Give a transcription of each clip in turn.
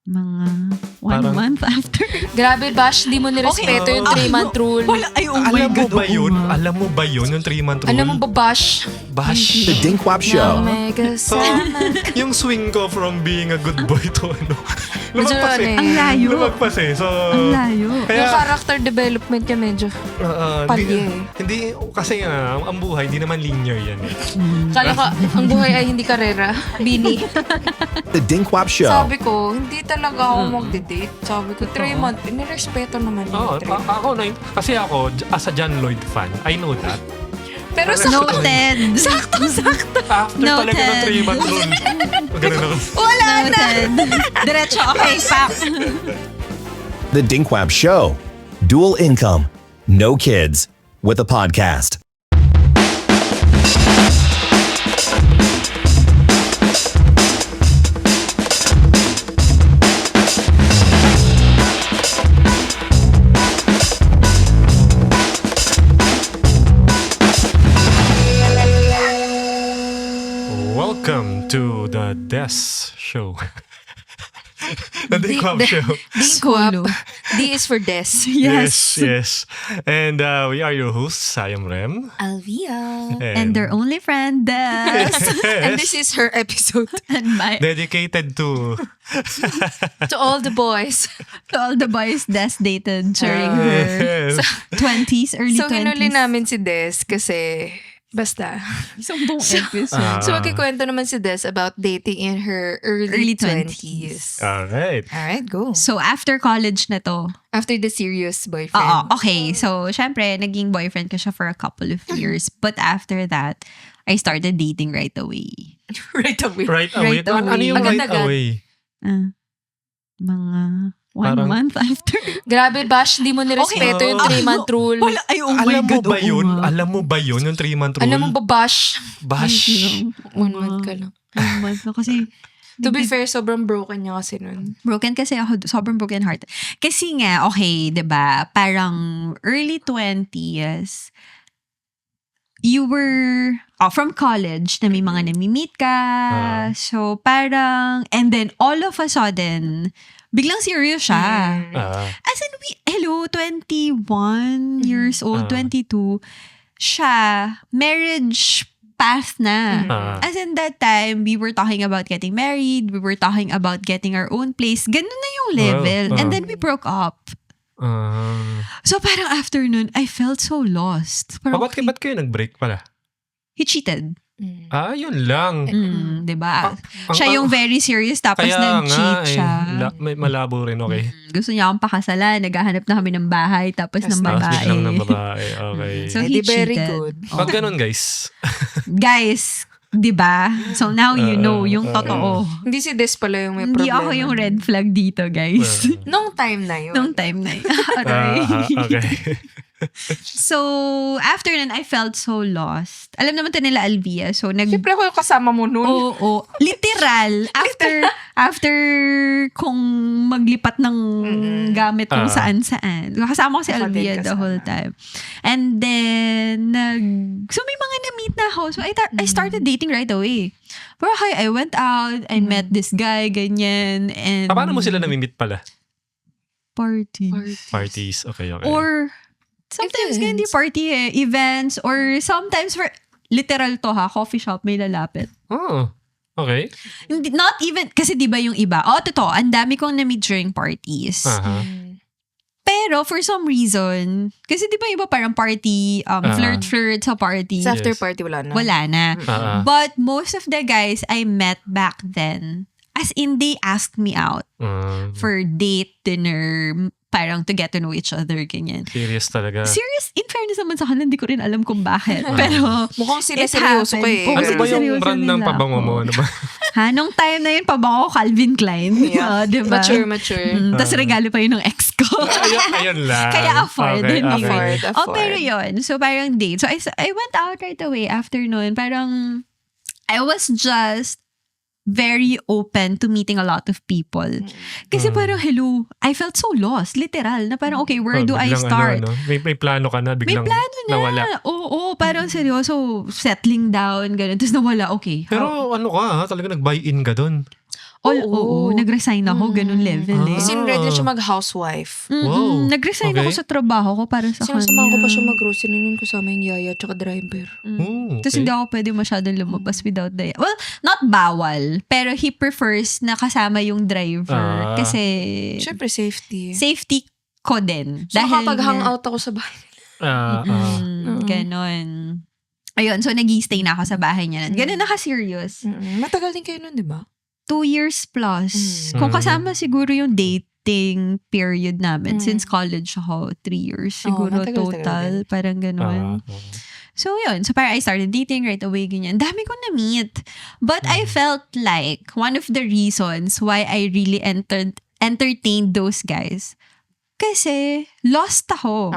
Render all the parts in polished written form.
Mga 1 Parang- month after. Grabe, Bash, di mo nirespeto yung 3-month rule. Ay, oh my Alam mo God, ba oo yun? nga. Alam mo ba yun? Yung 3-month rule? Alam mo ba, Bash? Bash. The Dinkwap Na Show. may kasama. Yung swing ko from being a good boy to Medyo lumagpas eh. Ang layo. Lumagpas eh. So, Ang layo. Yung kaya, character development niya medyo palye. hindi, kasi nga, ang buhay, hindi naman linear yan eh. Kala ka, ang buhay ay hindi karera. Bini. The Dinkwap Show. Sabi ko, hindi talaga ako magde-date. Sabi ko, 3 months. Nirespeto naman Oo, yung 3 months. ako, kasi ako, as a John Lloyd fan, I know that. Pero sa Noted. sakto. After talaga ng Noted. 3-month rule. Ganun ako. Wala na. Noted. Diretso, okay, pak. The Dinkwap Show. Dual income, no kids, with a podcast. Welcome to the Des Show. The Dinkwap Show. Dinkwap. D is for Des. Yes. And we are your hosts. I am Rem. Alvia. And their only friend, Des. And this is her episode. And my, dedicated to To all the boys. to all the boys Des dated during her yes. 20s, early So, 20s. hinuli namin si Des kasi basta. Isang buong episode. So, magkikwento naman si Des about dating in her early 20s. Alright. Alright, go. So, after college na to, After the serious boyfriend. oo, okay. So, syempre, naging boyfriend ko siya for a couple of years. But after that, I started dating right away. Right away. Right away. Right Ano away. yung right Agad-agad. away? Mga 1 Parang- month after. Grabe, Bash, di mo nirespeto Okay. yung 3-month rule. Ay, oh Alam mo ba yun? Alam mo ba yun? Yung 3-month rule? Alam mo ba, Bash? Bash. 1 month ka lang. 1 month na kasi. To be fair, sobrang broken niya kasi nun. Broken kasi ako, sobrang broken heart. Kasi nga, okay, 'di ba? Parang early 20s, you were from college na may mga nami-meet ka. So parang, and then all of a sudden, biglang serious siya. As in, 21 years old, 22, siya, marriage path na. As in that time, we were talking about getting married, we were talking about getting our own place. Ganun na yung level. And then we broke up. So parang after nun, I felt so lost. Parang, Ba't kayo nag-break pala? he cheated. Yun lang. Diba? Siya yung very serious tapos Kaya nag-cheat nga, siya. may malabo rin, okay. Gusto niya akong pakasalan. Naghahanap na kami ng bahay tapos ng Tapos babae. biglang ng babae. Okay. So Eh, he di very cheated. good. Pag ganun, guys. Guys, di ba? So now you know yung totoo. Hindi si Des pala yung may Hindi problema. ako yung red flag dito, guys. Nung time na yun. Nung time na yun. Aray. Okay. So, after nun, I felt so lost. Alam naman to nila Alvia. So, Siyempre ako yung kasama mo nun. Oo. Literal. After kung maglipat ng gamit kung saan-saan. Kasama ko si Ako din Alvia the kasama. whole time. And then, so may mga na-meet na ako. So, I started dating right away. Pero I went out, I met this guy, ganyan, and... Paano mo sila namimit pala? Parties. Parties. Okay. Or, sometimes Events. hindi party eh. Events. Or sometimes, for literal to ha, coffee shop, may lalapit. Oh. Okay. Not even, kasi di ba yung iba, totoo, ang dami kong na-meet during parties. Pero for some reason, kasi di ba iba parang party, flirt sa party. Sa after Yes. party, wala na. Wala na. But, But most of the guys I met back then, as in they asked me out for date, dinner, parang to get to know each other, ganyan. serious talaga. Serious, in fairness naman sa kanila, hindi ko rin alam kung bakit. Pero, Mukhang it seryoso ko happened. eh. Oo, Ano ba yung seryoso brand ng nila pabango ako. mo? Ano ba? nung time na yun, pabango ko Calvin Klein. Yeah. Diba? Mature. Tapos regalo pa yun ng ex ko. Ayun lang. Kaya afford. Okay, Hindi okay. ko. Afford. Pero yun. So, parang date. So, I went out right away after noon. Parang, I was just very open to meeting a lot of people. Kasi parang, hello, I felt so lost. Literal. Na parang, okay, where do I Biglang start? May plano ka na, May biglang plano na. nawala. Oo, parang seryoso, settling down, ganun. Tapos nawala, okay. Pero ano ka ha? Talaga nag-buy-in ka dun. Oo. Nag-resign ako, ganun level eh. Kasi ready na siya mag-housewife. Wow. Nag-resign Okay. ako sa trabaho ko para sa kanya. Sinasamahan ko pa siya mag-grocery nun kasama yung yaya at driver. Oh, Tapos hindi ako pwede masyadong lumabas without the... Well, not bawal, pero he prefers na kasama yung driver. Kasi Siyempre, safety. safety ko din. So, nakapag-hangout ako sa bahay. Ganon. Ayun, so nag-stay na ako sa bahay niya. Ganon naka-serious. Matagal din kayo nun, di ba? 2 years plus. Kung kasama siguro yung dating period namin, since college ako, 3 years siguro matagal-tagal total. din. Parang ganon. So, yun. So, parang I started dating right away, ganyan. Dami ko na-meet. But I felt like one of the reasons why I really entertained those guys, kasi lost ako.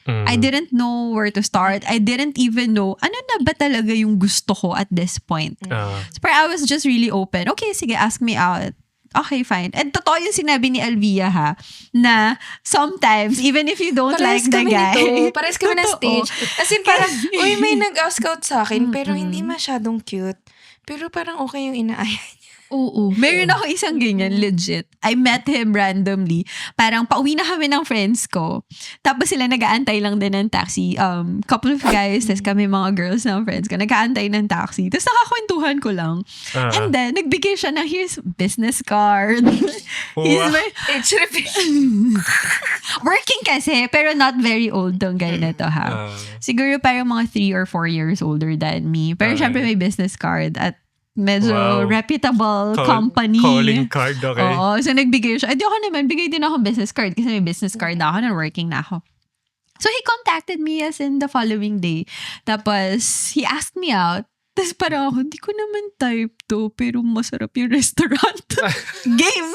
I didn't know where to start. I didn't even know, ano na ba talaga yung gusto ko at this point. So, parang I was just really open. Okay, sige, ask me out. Okay, fine. And totoo yung sinabi ni Alvia ha, na sometimes, even if you don't like the guy. Pares kami na Totoo. stage. As in, parang, uy, may nag-ask out sa akin, pero hindi masyadong cute. Pero parang okay yung inaaya niya. Oo. Meron ako isang ganyan, legit. I met him randomly. Parang pauwi na kami ng friends ko. Tapos sila nag-aantay lang din ng taxi. Couple of guys, tapos kami mga girls ng friends ko, nag-aantay ng taxi. Tapos nakakwentuhan ko lang. And then, nagbigay siya ng here's business card. He's Age working kasi, pero not very old tong guy na to ha. Siguro parang mga 3 or 4 years older than me. Pero syempre may business card at medyo reputable company. Calling card, okay. Oo, so nagbigay siya. Di ako naman, bigay din ako business card kasi may business card na ako na working na ako. So he contacted me as in the following day. Tapos he asked me out. Tapos parang ako, hindi ko naman type to, pero masarap yung restaurant. Game!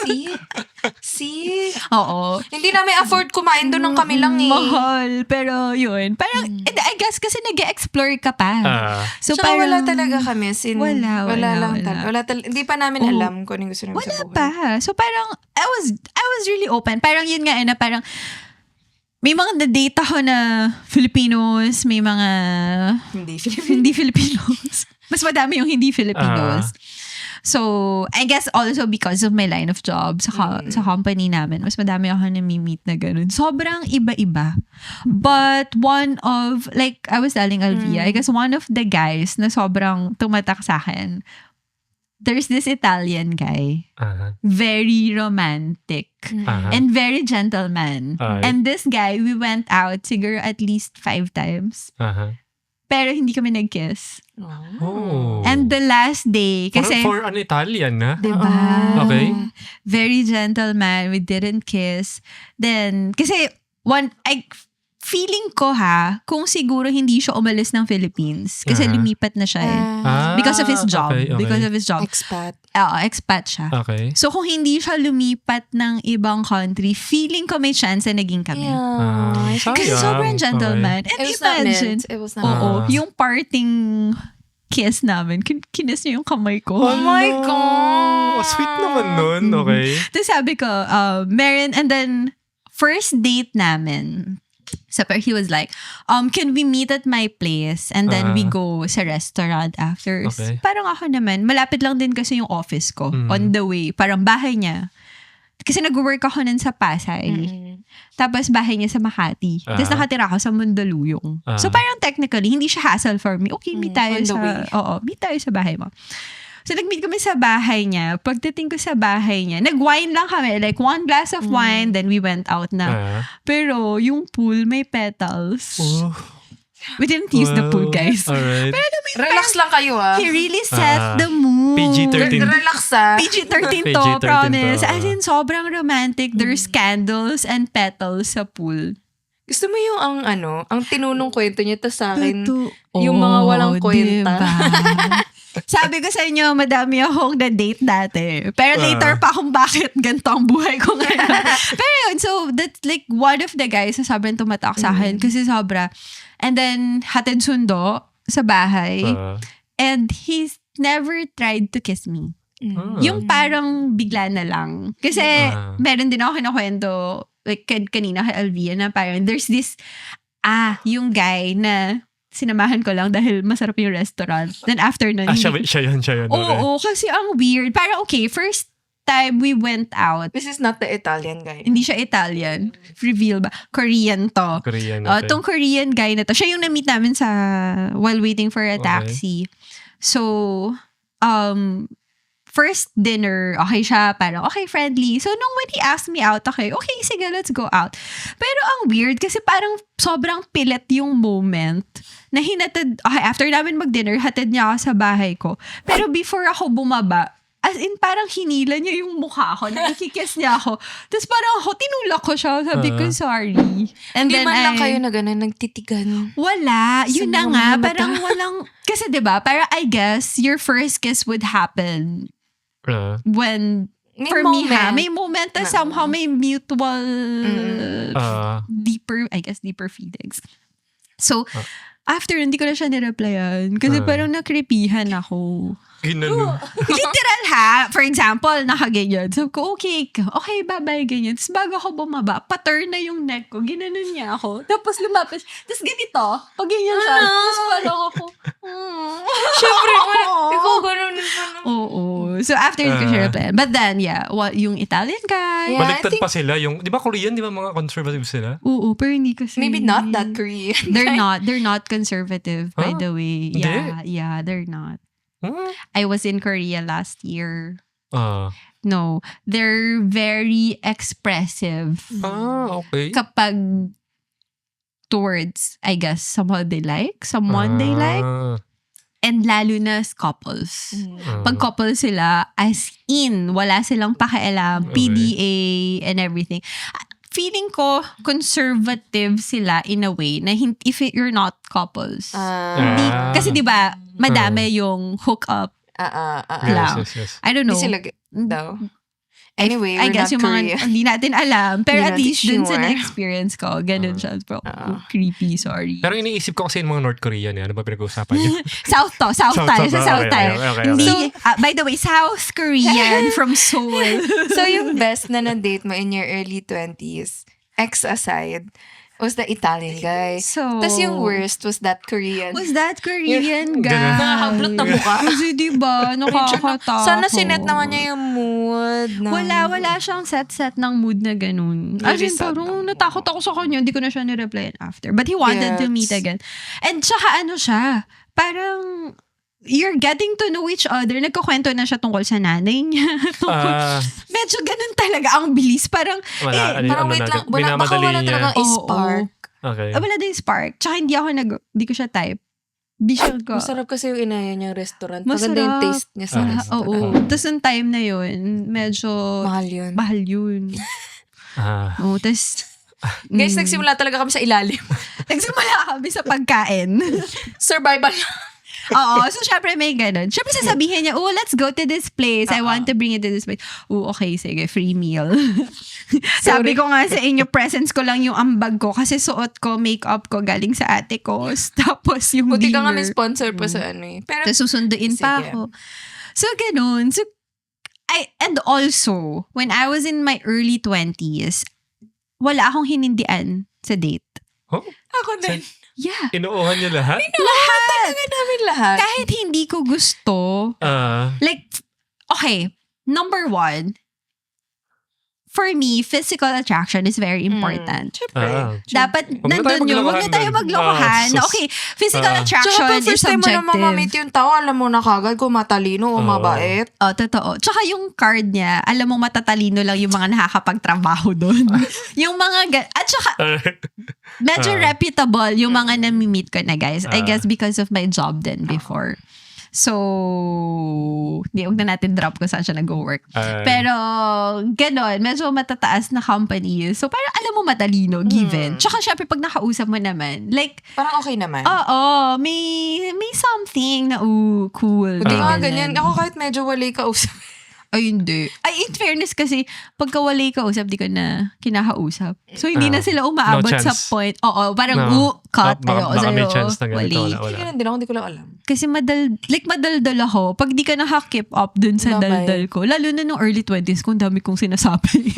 See? Oo. Hindi namin afford kumain doon ng kami lang eh. Mahal. Pero yun. Parang, I guess kasi nag-explore ka pa. So Tsaka parang, wala talaga kami. Wala lang wala. Hindi pa namin alam kung anong gusto namin sa wala buhay. pa. So parang, I was really open. Parang yun nga na parang, may mga na-date ako na Filipinos, may mga hindi Filipinos. Mas madami yung hindi Filipinos. So, I guess also because of my line of job sa company namin, mas madami ako na-meet na ganun. Sobrang iba-iba. But one of, like I was telling Alvia, I guess one of the guys na sobrang tumatak sa akin, there's this Italian guy. Very romantic. And very gentleman. And this guy, we went out siguro at least 5 times. Pero hindi kami nag-kiss. Oh. And the last day, kasi... For an Italian, na? Diba? Okay. Very gentleman. We didn't kiss. Then, kasi feeling ko kung siguro hindi siya umalis ng Philippines. Kasi lumipat na siya eh. Because of his job. Okay. Because of his job. Expat. Expat siya. Okay. So, kung hindi siya lumipat ng ibang country, feeling ko may chance na naging kami. Kasi sobrang gentleman. And imagine, It was not oo, yung parting kiss namin, kinis niya yung kamay ko. Oh my God! Sweet naman nun. Okay. Tapos sabi ko, Marin, and then, first date namin, so he was like, can we meet at my place? And then we go sa restaurant after. Okay. Parang ako naman, malapit lang din kasi yung office ko. On the way, parang bahay niya. Kasi nag-work ako nun sa Pasay. Tapos bahay niya sa Makati. Tapos nakatira ako sa Mandaluyong. So parang technically, hindi siya hassle for me. Okay, meet tayo meet tayo sa bahay mo. So, nag-meet kami sa bahay niya. Pagdating ko sa bahay niya, nag-wine lang kami. Like, 1 glass of wine, then we went out na. Pero, yung pool, may petals. We didn't use the pool, guys. Alright. Pero, Relax lang kayo he really set the mood. PG-13. Relax PG-13 to, PG-13 promise. to. As in, sobrang romantic. There's candles and petals sa pool. Gusto mo yung ang tinunong kwento niya tas sa akin, Totoo, yung mga walang kwenta. diba? Sabi ko sa inyo, madami akong na-date dati. Pero later pa kung bakit ganito ang buhay ko ngayon. Pero yun, so that's like one of the guys na sobrang tumatak sa akin kasi sobra. And then, hatid sundo sa bahay. And he's never tried to kiss me. Yung parang bigla na lang. Kasi meron din ako kinukwento like kanina kay Alvia na parang there's this yung guy na sinamahan ko lang dahil masarap yung restaurant. Then after nun, Siya yun. Oo, kasi ang weird. Parang okay, first time we went out, This is not the Italian guy. hindi siya Italian. Reveal ba? Korean to. Korean. Tong Korean guy na to, siya yung na-meet namin while waiting for a Okay. taxi. So, first dinner, okay siya, parang okay, friendly. So, when he asked me out, okay, sige, let's go out. Pero ang weird, kasi parang sobrang pilit yung moment na hinatid, okay, after namin mag-dinner, hatid niya ako sa bahay ko. Pero before ako bumaba, as in, parang hinila niya yung mukha ko, nakikiss niya ako. Tapos parang ako, tinulak ko siya, sabi ko, sorry. And Hindi then man lang kayo na gano'n, nagtitigan. wala. Yun na mga nga. mata. Parang walang... Kasi 'di ba parang I guess your first kiss would happen when... May for me ha, moment. may moment na somehow may mutual deeper feelings. So, after, hindi ko na siya nireplyan. Kasi parang nakripihan ako. Ginano. Literal ha. For example, nakaganyan. So ko, okay, bye-bye, ganyan. Tapos bago ako bumaba, paturn na yung neck ko. Ginanon niya ako. Tapos lumapis. Tapos ganito. Pag ganyan siya. Tapos parang ako, Siyempre, ikaw gano'n. Oo. So after, hindi ko siya replyan. But then, yeah, yung Italian guy. Yeah, I Baliktad think- pa sila. Di ba Korean? Di ba mga conservative sila? Oo, pero hindi kasi. Maybe not that Korean. They're not conservative, by Huh? the way. Hindi? Yeah, they're not. Hmm? I was in Korea last year. Ah. No, they're very expressive Okay. kapag towards, I guess, someone they like, and lalo na as couples. Pag couple sila, as in, wala silang pakialam, Okay. PDA, and everything. Feeling ko, conservative sila in a way na if you're not couples. Hindi, kasi di ba madami yung hook up. lang. Yes. I don't know. Hindi sila daw. Anyway, I we're guess not yung Korean. mga hindi natin alam. Pero Hindi at natin least dun sa sure. na-experience ko, ganun siya. Bro, creepy, sorry. Pero iniisip ko kasi yung mga North Korean ano ba pinag-uusapan niyo? South tayo. Sa South okay, tayo. okay. Hindi, by the way, South Korean from Seoul. So, yung best na na-date mo in your early 20s, ex aside, was the Italian guy. So, Tapos yung worst was that Korean. was that Korean Ganun. guy? Nakakablot na mukha. Kasi diba, nakakatakot. Sana sinet naman niya yung mood. Wala siyang set ng mood na ganun. As Really in, sad parang lang. natakot ako sa kanya. Hindi ko na siya nireplyan after. But he wanted to meet Yes. again. And tsaka ano siya, parang you're getting to know each other. Nagkukwento na siya tungkol sa nanay niya. Medyo ganun talaga ang bilis. Parang, Parang wait lang, baka wala talagang spark. Okay. wala din spark. Tsaka hindi ko siya type. Hindi siya ko. Masarap kasi yung inaya niyang restaurant. Masarap. Maganda yung taste niya sa restaurant. Oo. Tapos yung time na yun, medyo Mahal yun. yun. Oo, tapos Guys, nagsimula talaga kami sa ilalim. nagsimula kami sa pagkain. Survival. Oo. So, syempre may ganun. Syempre sasabihin niya, oh, let's go to this place. I want to bring you to this place. Oh, okay, sige, free meal. Sabi ko nga sa inyo, presents ko lang yung ambag ko kasi suot ko, makeup ko galing sa ate ko. Tapos yung Buti ka nga dinner. may sponsor pa sa ano eh. Pero, Tapos susunduin pa Sige. ako. So, ganun. So, and also, when I was in my early 20s, wala akong hinindian sa date. ako din. Yeah. Inuuhan niyo lahat? Lahat. Namin lahat. Kahit hindi ko gusto, like, okay, number one, for me, physical attraction is very important. Syempre. Dapat Huwag na tayo nandun yun. Huwag na tayo maglokohan. sus. Okay, physical attraction Tsaka pag is first time mo na mamamit subjective. yung tao, alam mo na kagad kung matalino o mabait. Oh, totoo. Tsaka yung card niya, alam mo matatalino lang yung mga nakakapagtrabaho doon. Yung mga, at tsaka, medyo reputable yung mga nami-meet ko na guys. I guess because of my job then before. So, huwag na natin drop kung saan siya nag-work. Pero, ganon, medyo matataas na company. So, parang alam mo matalino, given. Tsaka syempre, pag nakausap mo naman, like, Parang okay naman. oo, may something na, cool. Hindi nga ganyan. Ako kahit medyo walay kausap. Ay, hindi. Ay, in fairness kasi, pagka walay ka usap, di ka na kinakausap. So, hindi na sila umaabot No sa chance. point. Oo, parang, cut. Ayoko Baka may sa'yo. chance na ganito. Wali. Wala. Ganun din ako, hindi ko lang alam. Kasi madaldal ako. Pag di ka nakakip up dun sa Bye-bye. daldal ko, lalo na nung early 20s ko, ang dami kong sinasabi.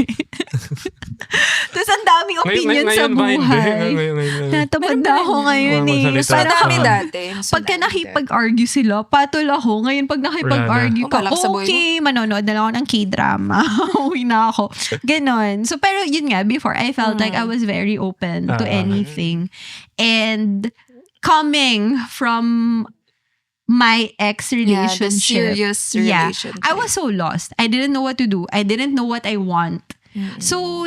Tapos ang daming opinion sa Ngayon ba hindi? buhay. Ngayon. Natapos Manonood na ako ngayon Walang eh. magsalita. Mas Parang madami Ah. dati. Mas pagka madami nakipag-argue sila, patol ako. Ngayon, pag nakipag-argue Wala ka, na. Malak sa buhay mo. okay, manonood na lang ako ng K-drama. Uwi na ako. Ganon. So, pero yun nga, before, I felt like I was very open to anything. And coming from my Yeah, the ex-relationship, serious yeah, relationship. I was so lost. I didn't know what to do. I didn't know what I want. So,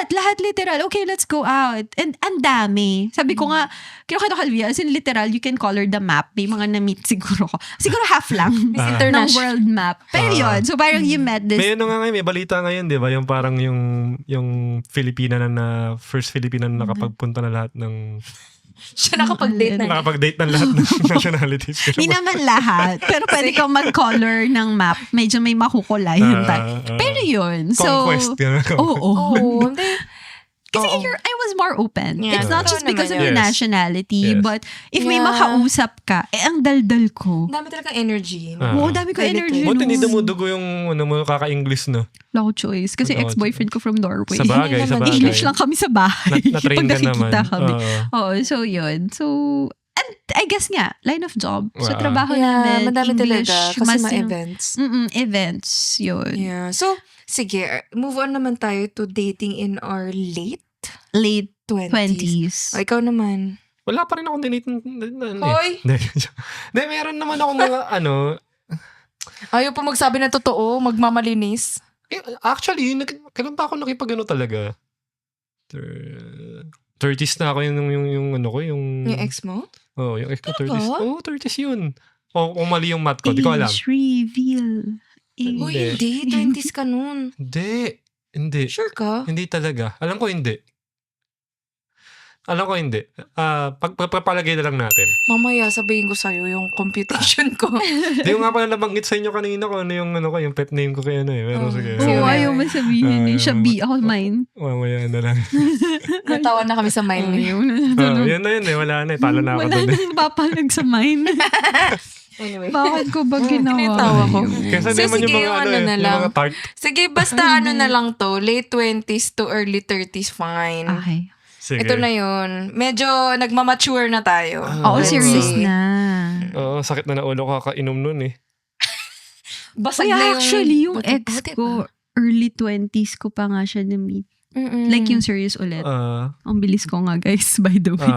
lahat literal, okay, let's go out. And ang dami. Sabi ko nga, kinukita ko Calvia, as in literal, you can color the map. May mga na-meet siguro ko. Siguro half lang ng international. world map. Pero yun, so parang you met this. May ano nga ngayon, may balita ngayon, di ba? Yung parang yung Filipina na first Filipina na nakapagpunta na lahat ng Siya nakapag-date na. nakapag-date ng lahat ng nationalities. Hindi naman lahat. Pero pwede kang mag-color ng map. Medyo may makukulayan tayo. Pero yun. So, Conquest. Yun. oo. Oo, hindi. Kasi Oo. I was more open. Yeah, It's not totoo just because of naman your yun. Yes. nationality, Yes. but if may Yeah. makausap ka, ang daldal ko. Ang dami talaga energy. Oo, dami ko Really energy. Buti hindi nun. dumudugo yung ano mo, kaka-English, no? Wala ko choice. Kasi Wala ko ex-boyfriend ko from Norway. Sa bagay, sa bagay. English lang kami sa bahay. Na-train Pag ka naman. nakikita kami. Oo. Oo, so yun. So, and I guess nga, line of job. So, Wow. trabaho Yeah, namin. madami English, talaga. Kasi mas yung- ma-events. events. Yun. Yeah. So, sige, move on naman tayo to dating in our late Late 20s. 20s. O, ikaw naman. Wala pa rin akong dinate. Hoy! Hindi, meron naman ako mga Ayaw pa magsabi na totoo, magmamalinis. actually, kailan pa ako nakipag-ano talaga? 30s na ako yung ano ko, yung... Yung ex mo? Oh, yung ex ko, Talaga? 30s. Oh, 30s yun. O kung mali yung math ko, di ko alam. Age reveal. Uy, Hindi. hindi. 20s ka nun. Hindi. Sure ka? Hindi talaga. Alam ko hindi. Pagpapalagay na lang natin. Mamaya sabihin ko sa'yo yung computation ko. Di ko nga pala nabanggit sa inyo kanina kung ano yung pet name ko kay ano eh. Pero Oh. sige. Oo, Sige. ayaw mo sabihin. Ah, Siya B, ako mine. Mamaya na lang. Natawa na kami sa mind eh. Ayun. Yun na yun eh. Wala na eh. Talo na ako Wala dun eh. nang papalag sa mine. Anyway. Bakit ko ba ginawa? Tinatawa ko. yun? Kasi So, naman yung sige, mga yung ano ano eh. na Yung lang. mga tart. Sige, basta ano na lang to. Late 20s to early 30s, fine. Okay. Sige. Ito na yun. Medyo nagmamature na tayo. Oo, Let's serious say. na. Oo, sakit na ulo ko kakainom nun eh. Basag Kaya na yung... actually, yung Buti- ex buti ko, early 20s ko pa nga siya na-meet. Mm-mm. Like yung serious ulit. Ang bilis ko nga guys, by the way.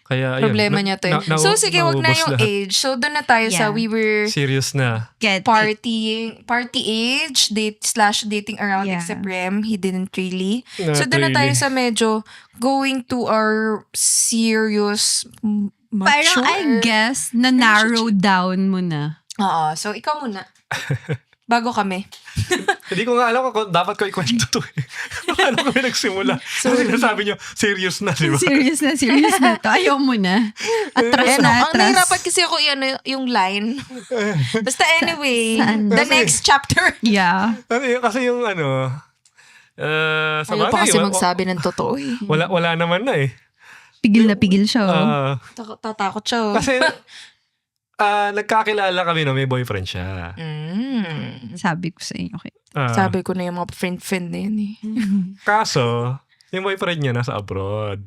Kaya ayun. Problema niya to eh. So, sige, wag na naubos yung lahat. age. So, doon na tayo sa Yeah. we were Serious na. Get party age, dating around Yeah. except Rem. He didn't really. Not So, doon na tayo really. sa medyo going to our serious Parang mature. I guess, na-narrow down mo na. Oo. So, ikaw muna. Bago kami. Hindi ko nga alam kung dapat ko ikwento to eh. Paano kami nagsimula? So, sinasabi nyo, serious na, di ba? Serious na to. Ayaw mo na. Atras na, Ang atras. nahirapan kasi ako yung line. Basta anyway, Saan? the next chapter. Yeah. Kasi yung ano, sa Ayaw pa bagay, kasi magsabi ng totoo eh. wala naman na eh. Pigil na pigil siya. Oh. Tatakot siya. oh. Kasi, nagkakilala kami na may boyfriend siya. Sabi ko sa inyo. Okay. Sabi ko na yung mga friend na yan eh. Kaso, yung boyfriend niya nasa abroad.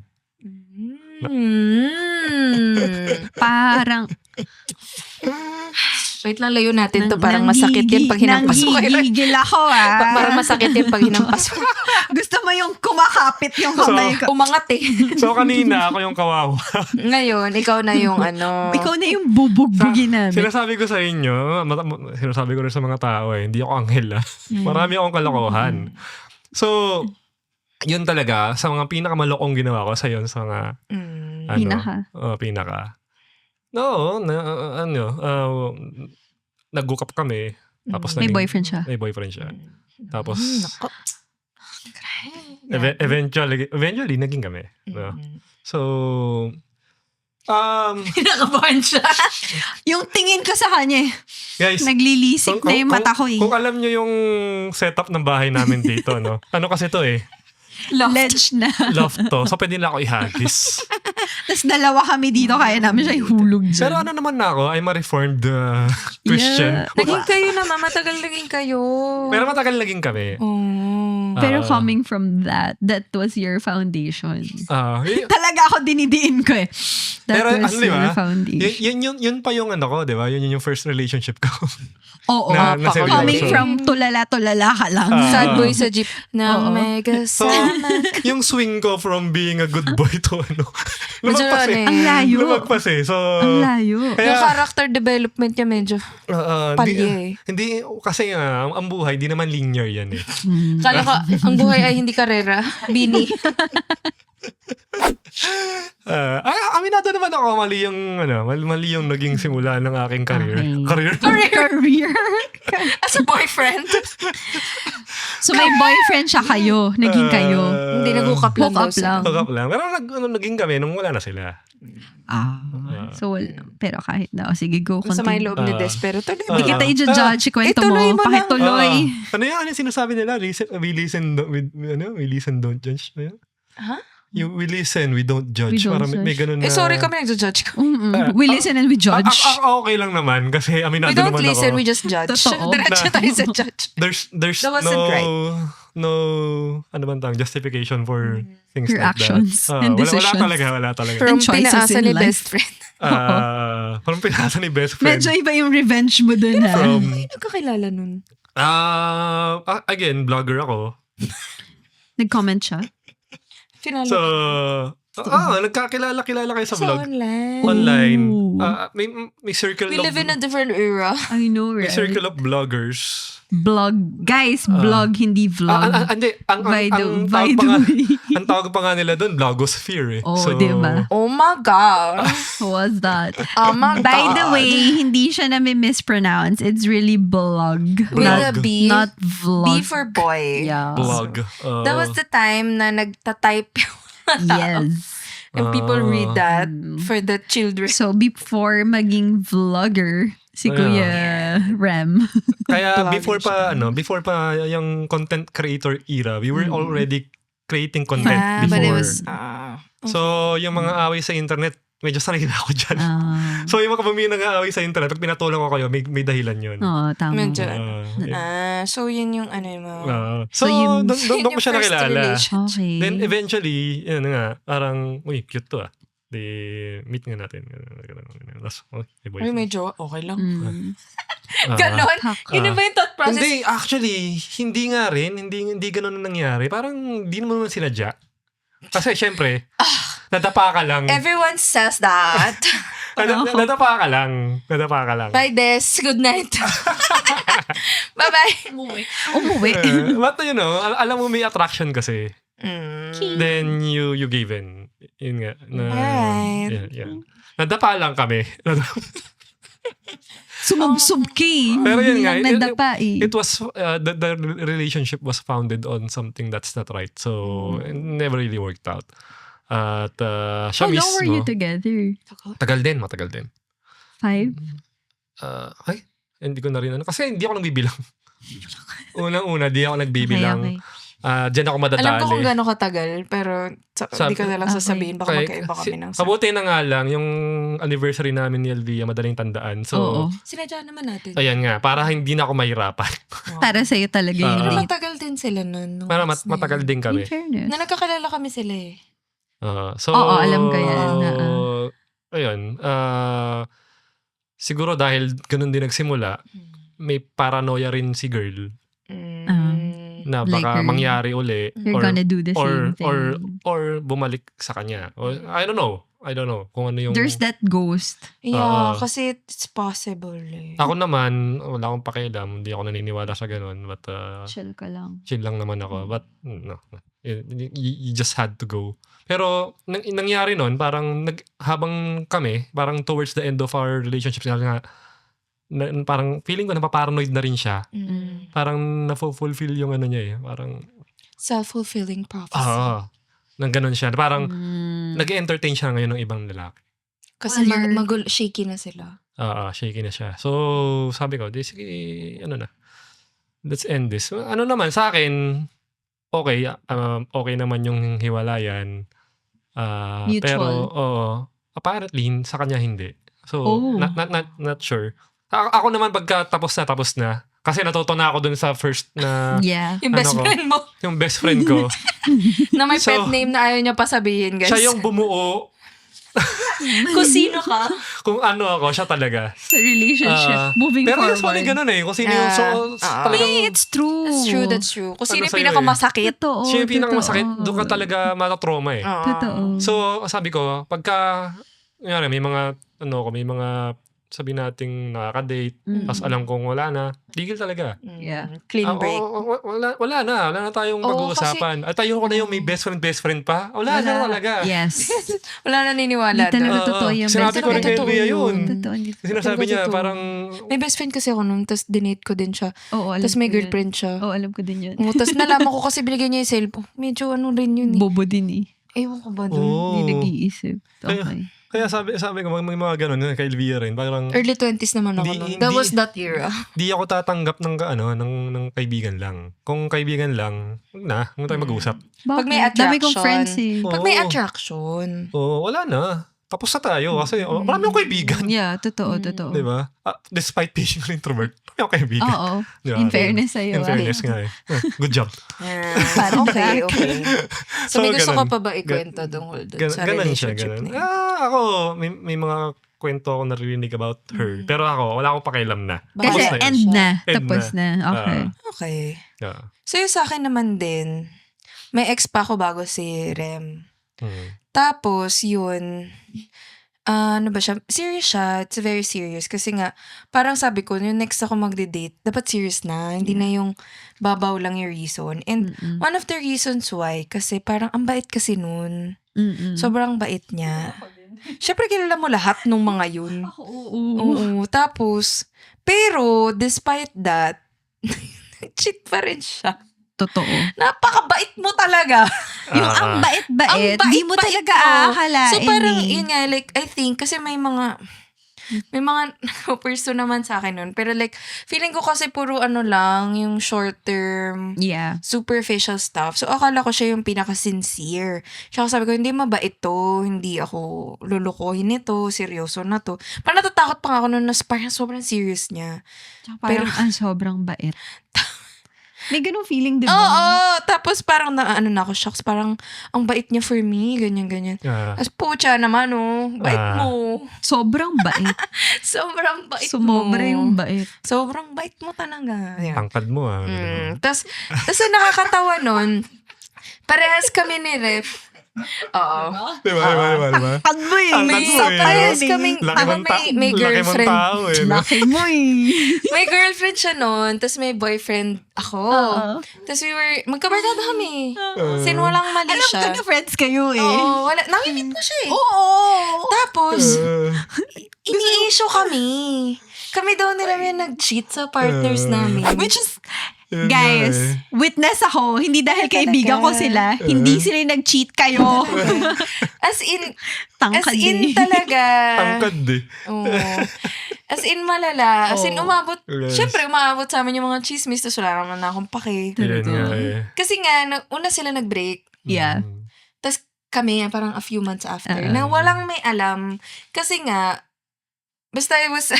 Parang, Wait lang, layo natin to. Parang masakit yan pag hinampas ko. Nanggigigil ako Parang masakit yan pag hinampas ko. Gusto mo yung kumakapit yung kamay ko. Umangat eh. So, kanina ako yung kawawa. Ngayon, ikaw na yung ano. Ikaw na yung bubugbugin namin. Sinasabi ko sa inyo, sinasabi ko rin sa mga tao eh, hindi ako anghel ah. Marami akong kalokohan. So, yun talaga, sa mga pinakamalokong ginawa ko sa yun, sa mga, Pinaka. pinaka. No, nag-hook up kami. Tapos May boyfriend siya. May boyfriend siya. Tapos, Nako. eventually, naging kami. No? So, Kinakabahan siya. Yung tingin ko sa kanya, guys, naglilisik na yung mata ko eh. Kung alam nyo yung setup ng bahay namin dito, no? Ano kasi to eh? Ledge na. Loft to. So, pwede nila ako ihagis. Tapos dalawa kami dito, kaya namin siya ihulog dyan. Pero ano naman na ako, I'm a reformed Christian. Yeah. Naging kayo naman. Matagal naging kayo. Pero matagal naging kami. Oh. Pero Ah. coming from that was your foundation. Yun- Talaga ako dinidiin ko eh. That Pero was ano, di ba? the foundation. Yun pa yung ano ko, di ba? Yun yung first relationship ko. Oo. na seryoso. Coming from tulala-tulala ka lang. Sad boy sa jeep na Oo. mega So, sama. yung swing ko from being a good boy to ano. Medyo Lumagpas eh. Ang layo. Lumagpas eh. So, Ang layo. Yung character development niya medyo palye eh. hindi, kasi ang buhay, hindi naman linear yan eh. Kala ka, ang buhay ay hindi karera. Bini. Aminado naman ako, mali yung naging simula ng aking career. Okay. Career? As a boyfriend. So may boyfriend siya kayo. Naging kayo. Hindi, nag-hook up lang Hook daw up sila. lang. Hook up lang. Pero naging kami nung wala na sila. So, pero kahit na. Sige, go. Sa may Continue. loob ni Des, pero tuloy. Hindi kita i-judge. Kwento mo. ituloy mo lang. Pakituloy. Ano yung sinasabi nila? We listen, we listen, don't judge. Ano yun? Huh? We listen, we don't judge. We don't Parang may ganun na. Sorry kami nag-judge ko. We listen and we judge. Okay lang naman kasi aminado We don't naman listen, ako. we just judge. Totoo. Diretso tayo sa judge. There's That wasn't right. no ano bang tawag, justification for things Your like actions that. and Wala decisions. wala talaga. From And choices pinaasa in ni life. best friend. Parang pinasa ni best friend. Medyo iba yung revenge mo dun, ha? From, Nagkakilala nun. again, vlogger ako. Nag-comment siya? Finalo. So, nagkakilala kayo sa Sa vlog. online. Online. Ooh. May circle We of live in a different era. I know, may right? circle of vloggers. Blog. Guys, blog, hindi vlog. Hindi, By the tawag pa nga, way. ang tawag pa nga nila doon, vlogosphere eh. Oh, So, diba? Oh my God. What's that? Oh my God. By the way, hindi siya na mispronounce. It's really blog. With Blog. a B. Not vlog. B for boy. Yeah. Vlog. That was the time na nagtatype yung mga tao. Yes. And people read that for the children. So, before maging vlogger, si Kuya Rem. Kaya Vlogging before pa yung content creator era, we were already creating content before. But it was... So, yung mga away sa internet, medyo sanay na ako dyan. So, yung mga kapamilya nag-aaway sa internet, pag pinatulong ko kayo, may dahilan yun. Tama. Medyo. Yeah. So yun yung ano mo. So, yun- doon ko siya Yung first nakilala. relation. Okay. Then, eventually, yun nga, parang, uy, cute to ah. Di, meet nga natin. Tapos, may Ay, boyfriend. medyo okay lang. Ah. Ganon. Yun ba yung thought process? Hindi, actually, hindi nga rin. Hindi ganun ang nangyari. Parang, di naman sinadya. Kasi, syempre, nadapa ka lang. Everyone says that. Nadapa ka lang. Bye, Des. Good night. Bye-bye. Umuwi. But, alam mo, may attraction kasi. Then, you gave in. Yun nga. Alright. Yeah. Nadapa lang kami. Sumubsubki. Pero yun nga, Nadapa eh. It was, the relationship was founded on something that's not right. So, it never really worked out. At siya How mismo. long were you together? Matagal din. 5? Hindi ko na rin Kasi hindi ako nagbibilang. Unang-una, di ako nagbibilang. Okay. Diyan ako madadali. Alam ko kung gano'ng katagal, pero hindi ko na lang sasabihin. Baka magkaiba kami ng Mabuti na nga lang, yung anniversary namin ni Elvia, madaling tandaan. So, Oo. Sinadya naman natin. ayan nga, para hindi na ako mahirapan. Para sa'yo talaga yung Pero date. matagal din sila nun. Para matagal din In kami. fairness. Na nagkakilala kami sila eh. So, Oo, alam ko yan. Ayun. Siguro dahil ganun din nagsimula, may paranoia rin si girl na baka Like mangyari uli You're gonna do the same thing. or bumalik sa kanya. Or, I don't know kung ano yung... There's that ghost. Yeah, kasi it's possible eh. Ako naman, wala akong pakialam. Hindi ako naniniwala sa ganun. But, Chill ka lang. chill lang naman ako. But, no. You just had to go. Pero, nangyari nun, parang habang kami, parang towards the end of our relationship, parang feeling ko napaparanoid na rin siya. Parang na-fulfill yung ano niya eh. Parang, Self-fulfilling prophecy. nang ganun siya. Parang, nag-entertain siya ngayon ng ibang lalaki. Kasi Well, shaky na sila. Shaky na siya. So, sabi ko, sige, let's end this. Ano naman, sa akin, okay naman yung hiwalayan. Mutual. Pero, apparently, sa kanya hindi. So, not sure. Ako naman, pagka tapos na, Kasi natuto na ako dun sa first na Yeah. Yung best Ano ko? friend mo, yung best friend ko. na may So, pet name na ayaw niya pa sabihin, guys. Siya yung bumuo Kung sino ka. kung ano ako, siya talaga. Sa relationship. Moving Pero forward. usually ganun kung sino yung talagang It's true. That's true. Kung sino yung sa'yo pinakamasakit. Totoo. siya yung pinakamasakit, totoo. doon ka talaga matatrauma eh. Oo. Totoo. So, sabi ko, pagka, may mga, may mga, sabi nating nakaka-date, tapos alam kong wala na, tigil talaga. Yeah. Clean break. Wala na tayong pag-uusapan. At tayo ko na yung may best friend pa. Wala na talaga. Yes. Wala Hindi naniniwala talaga doon. totoo yung Sinabi ko rin kay Totoo Bea yun. Totoo. Hindi. Sinasabi Talaga niya, totoo. parang, May best friend kasi ako nun, tapos dinate ko din siya. Oo, alam Tapos may ko yun. girlfriend siya. Oo, alam ko din yun. Tapos nalaman ko kasi binigay niya yung cellphone. Medyo ano rin yun eh. Bobo din eh. Ewan ko ba dun? Oo. Hindi nag-iisip. Okay. Kaya sabi ko, may mga ganun, kay Elvia rin, parang, Early 20s naman ako nun. That was that era. di ako tatanggap ng kaibigan lang. Kung kaibigan lang, huwag tayo mag-usap. Pag may Bakit? Dami kong attraction. friends eh. Oo. Pag may attraction. Oo, wala na. Tapos na tayo kasi marami akong kaibigan. Yeah, totoo, totoo. Di ba? Despite being an introvert, marami akong kaibigan. Oo. Di ba? In fairness sa'yo. In fairness nga eh. Good job. Parang Okay. So, may gusto ganun. ka pa ba ikwento tungkol dun sa Ganun siya, relationship ganun. na yun? Ako, may mga kwento ako narinig about her. Pero ako, wala akong pakialam na. Kasi Tapos na yun. end na. End Tapos na. Okay. Okay. Yeah. So, yung sa akin naman din, may ex pa ako bago si Rem. Hmm. Tapos, yun, ano ba siya? Serious siya. It's very serious. Kasi nga, parang sabi ko, yung next ako magde-date, dapat serious na. Hindi na yung babaw lang yung reason. And one of the reasons why, kasi parang ang bait kasi nun. Sobrang bait niya. Siyempre, kilala mo lahat nung mga yun. Oo. Tapos, pero, despite that, cheat pa rin siya. Totoo. Napakabait mo talaga. Yung ang bait-bait, Ang di mo bait-bait talaga mo. aakalain So parang, eh. yun nga, like, I think, kasi may mga person naman sa akin nun. Pero like, feeling ko kasi puro ano lang, yung short term, Yeah. superficial stuff. So, akala ko siya yung pinaka-sincere. Siya sabi ko, hindi mabait to. Hindi ako lulukohin nito. Seryoso na to. Parang natatakot pa nga ako nun na parang sobrang serious niya. Tsaka parang ang sobrang bait. May ganung feeling, di ba? Oo! Tapos parang ano na ako, shocks. Parang, ang bait niya for me. Ganyan. As pucha naman, oh. Bait mo. Sobrang bait. Sobrang bait mo. Sumobra yung bait. Sobrang bait mo talaga. Yeah. Tangkad mo Tapos ang nakakatawa nun, parehas kami ni Ref. Oo. Diba? Tangkad mo eh. Tangkad May mo eh. parehas kaming, may girlfriend. tao eh. Laki mo eh. May girlfriend siya nun, tapos may boyfriend ako. Oo. Tapos magkabarkada kami. Sin walang mali Alam siya. ko na friends kayo eh. Oo, namimit mo siya eh. Oo. Tapos, ini-issue kami. Kami daw nila may nag-cheat sa partners namin. Which is, guys, witness ako. Hindi dahil kaibigan ko sila. Hindi sila yung nag-cheat kayo. As in Tangkad eh. talaga. Tangkad eh. Oo. As in malala. As in umabot. Yes. Syempre, umabot sa amin yung mga chismis. Tapos wala naman na akong pake. Yan nga eh. Kasi nga, una sila nag-break. Yeah. Tapos kami, parang a few months after, na walang may alam. Kasi nga, basta it was,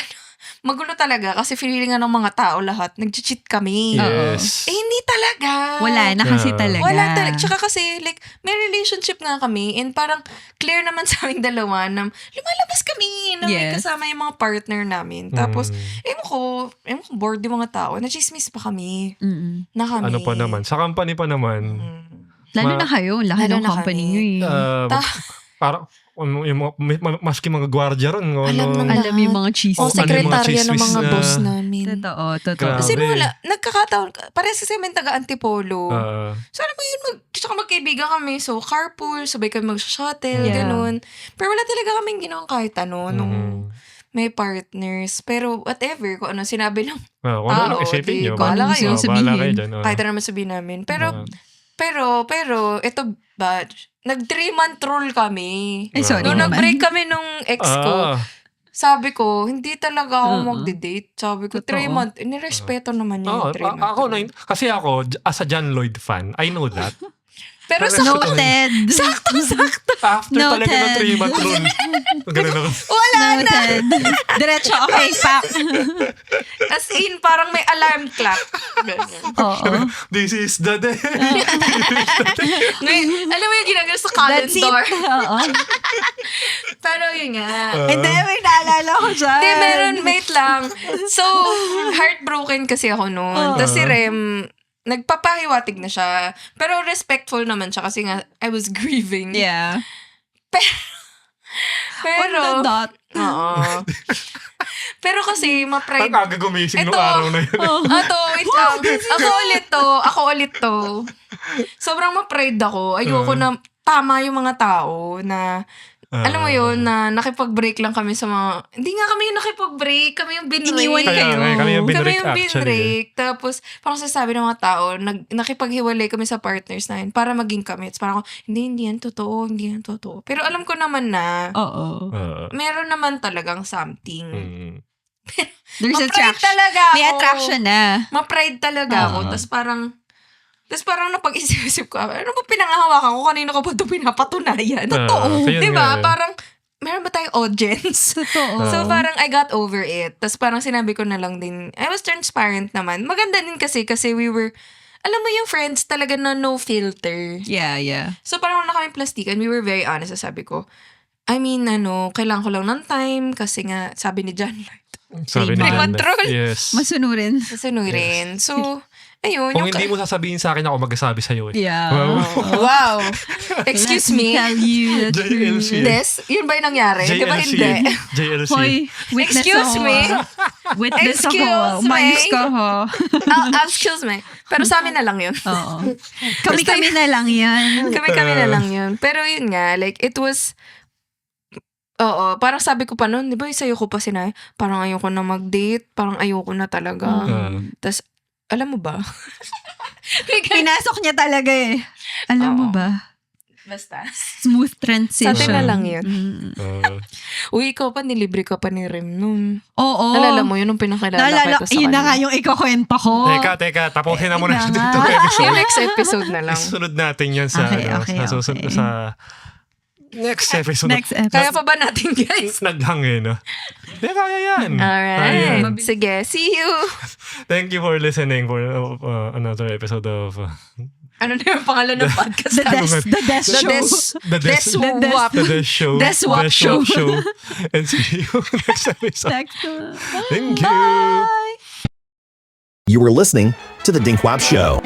magulo talaga. Kasi feeling nga ng mga tao lahat, nag-cheat kami. Yes. Eh, hindi talaga. Wala na kasi talaga. Wala talaga. Tsaka kasi, like, may relationship nga kami and parang clear naman sa aming dalawa na lumalabas kami na may Yes. kasama yung mga partner namin. Tapos, ewan ko, bored yung mga tao. Nachismis pa kami na kami. Ano pa naman? Sa company pa naman. Lalo na kayo. Laki Lalo ng na company kami. nyo eh. Parang, yung maski mga gwardiya ron. Alam naman. Alam yung mga cheese. O, ano yung mga sekretarya ng chismis mga na- boss namin. Totoo. Grabe. Kasi wala, nagkakataon, parehas kasi kami taga-antipolo. Ah, So, alam mo yun, tsaka magkaibigan kami. So, carpool, sabay kami mag-shuttle, Yeah. ganun. Pero wala talaga kaming ginawang kahit ano nung may partners. Pero whatever, kung ano sinabi ng kung ano tao, isipin nyo. bahala kayo. Bahala kayo dyan. kahit ano naman sabihin namin. Pero, ito ba, nag-3-month rule kami. Ay, sorry Nung naman. nag-break kami nung ex ko, sabi ko, hindi talaga ako Oo. magde-date. Sabi ko, Totoo. 3 months. Inirespeto naman niya yung 3 months. Kasi ako, as a John Lloyd fan, I know that. Pero Noted. sakto. After talaga ng Noted. 3 month rule. Ganun ako. Wala na. Noted. Diretso, okay, pak. As in, parang may alarm clock. Ganyan. Oo. This is the day. Alam mo yung ginagawa sa That's it. calendar. Oo. Pero yun nga. Hindi, may naalala ko dyan. Hindi, meron, wait lang. So, heartbroken kasi ako noon. Tapos si Rem, nagpapahiwatig na siya. Pero respectful naman siya kasi nga, I was grieving. Yeah. Pero, On the dot. oo. Pero kasi, ma-pride. Ang aga gumising nung Ito. araw na yun. Wait lang. Ako ulit to. Sobrang ma-pride ako. Ayoko na tama yung mga tao na alam mo yun, na nakipag-break lang kami sa mga... Hindi nga kami yung nakipag-break. Kami yung binrake. Iniwan kayo. Kami yung binrake Kami yung actually. binrake. Tapos, parang sasabi ng mga tao, nakipaghiwalay kami sa partners namin para maging kami. It's parang ako, hindi yan totoo, hindi yan totoo. Pero alam ko naman na, Oo. meron naman talagang something. There's Ma-pride attraction. talaga ako. May attraction na. Ma-pride talaga ako. Tapos parang napag-isip ko, ano ba pinangahawakan ko? Kanino ko ba ito pinapatunayan? Totoo. Diba? Parang, meron ba tayong audience? Totoo. So parang I got over it. Tapos parang sinabi ko na lang din, I was transparent naman. Maganda din kasi we were, alam mo yung friends talaga na no filter. Yeah, yeah. So parang na kami plastikan, we were very honest. Sabi ko, I mean, kailangan ko lang ng time kasi nga, sabi ni John Lloyd, Sabi ni Three-month Ganda. rule. Yes. Masunurin. Masunurin. So, ayun. Kung hindi mo sasabihin sa akin, ako magsasabi sa'yo eh. Yeah. Wow. Excuse Let me. tell you the truth. JLC. Des, yun ba yung nangyari? Di ba hindi? JLC. Hoy, witness Excuse ako. me. Witness ako. Excuse me. Umayos ka ho. Excuse me. Pero sa amin na lang yun. Oo. Kami-kami na lang yan. Kami na lang yun. Pero yun nga, like, it was, parang sabi ko pa noon, di ba, sa'yo ko pa sinay, parang ayoko na mag-date, parang ayoko na talaga. Tapos, alam mo ba? Pinasok niya talaga eh. Alam mo Oo. ba? Basta. Smooth transition. Sa atin na lang yun. Uh, Uy, ikaw pa, nilibre ka pa ni Rem noon. Oo. Nalala mo yun, nung pinakilala Naalala, kita sa yun na nga kanya. yung ikakwento ko. Teka, tapusin na muna Yun na dito nga. episode. Yung next episode na lang. Isunod natin yan sa, Okay. sa susunod, sa next episode. Next episode. Kaya pa ba natin, guys? Naghang eh, no? Hindi, kaya yan. Alright. Ayan. Sige, see you. Thank you for listening for another episode of Ano na yung pangalan ng podcast? The Des Show. The Deswap. The Des Show. Deswap The Show. Show. And see you next episode. Next one. Thank you. Bye. You were listening to The Dinkwap Show.